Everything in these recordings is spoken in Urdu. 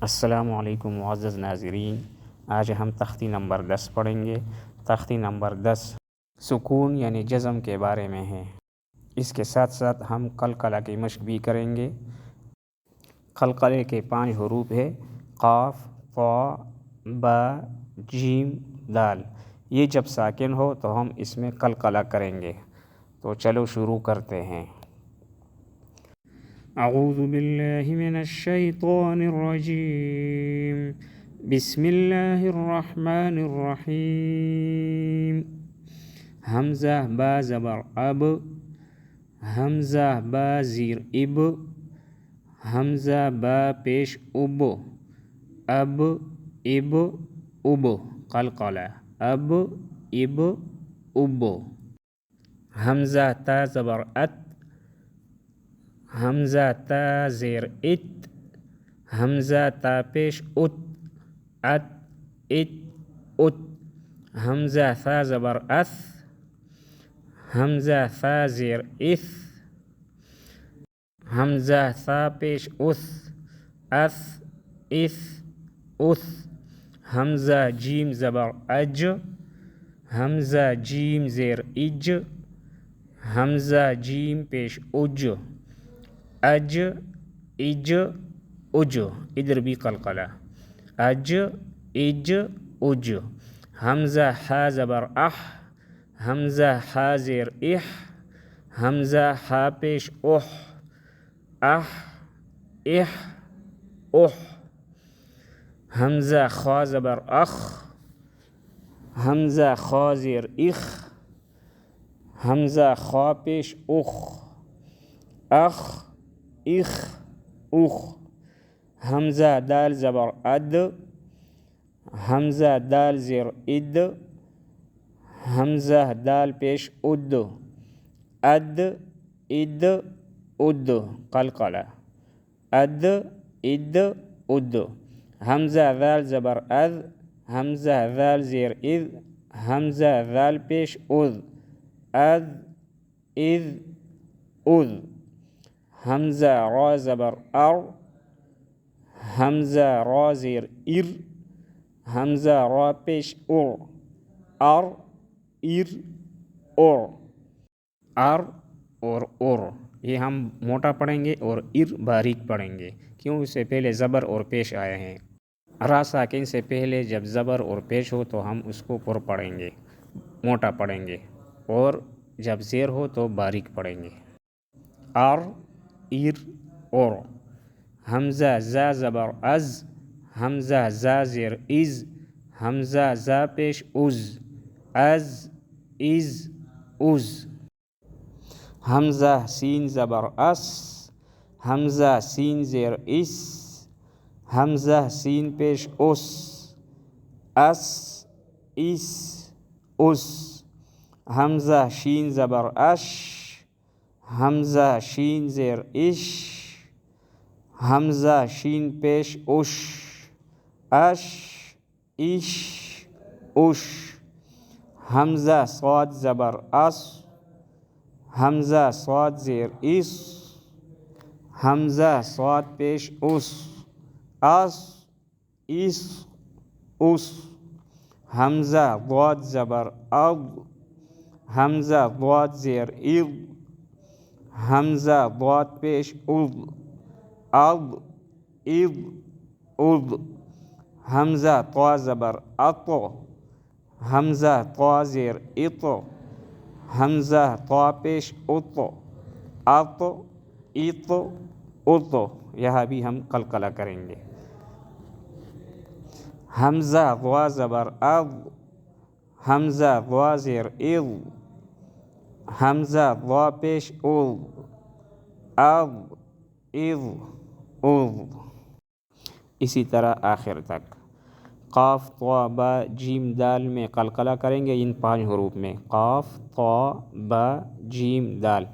السلام علیکم معزز ناظرین، آج ہم تختی نمبر 10 پڑھیں گے۔ تختی نمبر 10 سکون یعنی جزم کے بارے میں ہے۔ اس کے ساتھ ساتھ ہم قلقلہ کی مشق بھی کریں گے۔ قلقلے کے 5 حروف ہے قاف، طا، با، جیم، دال۔ یہ جب ساکن ہو تو ہم اس میں قلقلہ کریں گے۔ تو چلو شروع کرتے ہیں۔ اعوذ باللہ من الشیطان الرجیم، بسم اللہ الرحمن الرحیم۔ حمزہ با زبر اب، حمزہ با زیر اب، حمزہ با پیش اب، اب اب اب، قلقلہ اب اب اب۔ حمزہ تا زبر ات، حمزہ تا زیر ات، حمزہ تا پیش ات، ات ات ات۔ حمزہ ثا زبر اث، حمزہ ثا زیر اث، حمزہ ثا پیش اث، اث اث اث۔ حمزہ جیم زبر اج، حمزہ جیم زیر اج، حمزہ جیم پیش اج، اج اج اج۔ ادھر بھی قلقلہ اج اج اج۔ حمزہ حا زبر اح، حمزہ حا زیر اح، حمزہ حا پیش اح، اح اح اح۔ حمزہ خا زبر اخ، حمزہ خا زیر اخ، حمزہ خا پیش اخ، اخ اخ اخ۔ حمزہ دال زبر اد، حمزہ دال زیر اد، حمزہ دال پیش اد، اد اد اد، قلقلہ اد اد اد۔ حمزہ ذال زبر اذ، حمزہ ذال زیر اذ، حمزہ ذال پیش اذ، اذ اذ اذ۔ حمزہ را زبر ار، حمزہ را زیر ار، حمزہ را پیش ار، ار ار ار، ار اور ار۔ یہ ہم موٹا پڑھیں گے اور ار باریک پڑھیں گے، کیوں اس سے پہلے زبر اور پیش آئے ہیں۔ را ساکن سے پہلے جب زبر اور پیش ہو تو ہم اس کو پر پڑھیں گے، موٹا پڑھیں گے، اور جب زیر ہو تو باریک پڑھیں گے۔ ار ار اور۔ حمزہ زا زبر از، حمزہ زا زیر از، حمزہ زا پیش از، از از از۔ حمزہ سین زبر اس، حمزہ سین زیر اس، حمزہ سین پیش اس، اس اس اس۔ حمزہ شین زبر اش، حمزہ شین زیر اش، حمزہ شین پیش اش، اش اش اش۔ حمزہ صاد زبر اس، حمزہ صاد زیر اس، حمزہ صاد پیش اس، اس اس اس۔ حمزہ ضاد زبر اض، حمزہ ضاد زیر اض، حمزہ ضاد پیش اض، اض اض اض۔ حمزہ طا زبر اط، حمزہ طا زیر اط، حمزہ طا پیش اط، اط اط اط۔ یہاں بھی ہم قلقلہ کریں گے۔ حمزہ ضا زبر اض، حمزہ ضا زیر اض، حمزہ ضا پیش اض، اض اض اض۔ اسی طرح آخر تک۔ قاف طا با جیم دال میں قلقلہ کریں گے، ان 5 حروف میں قاف طا با جیم دال۔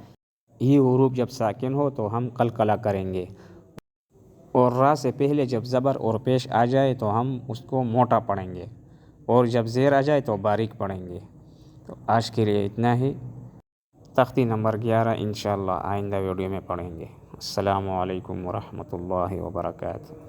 یہ حروف جب ساکن ہو تو ہم قلقلہ کریں گے، اور را سے پہلے جب زبر اور پیش آ جائے تو ہم اس کو موٹا پڑھیں گے، اور جب زیر آ جائے تو باریک پڑھیں گے۔ تو آج کے لیے اتنا ہی۔ تختی نمبر 11 انشاءاللہ آئندہ ویڈیو میں پڑھیں گے۔ السلام علیکم ورحمۃ اللہ وبرکاتہ۔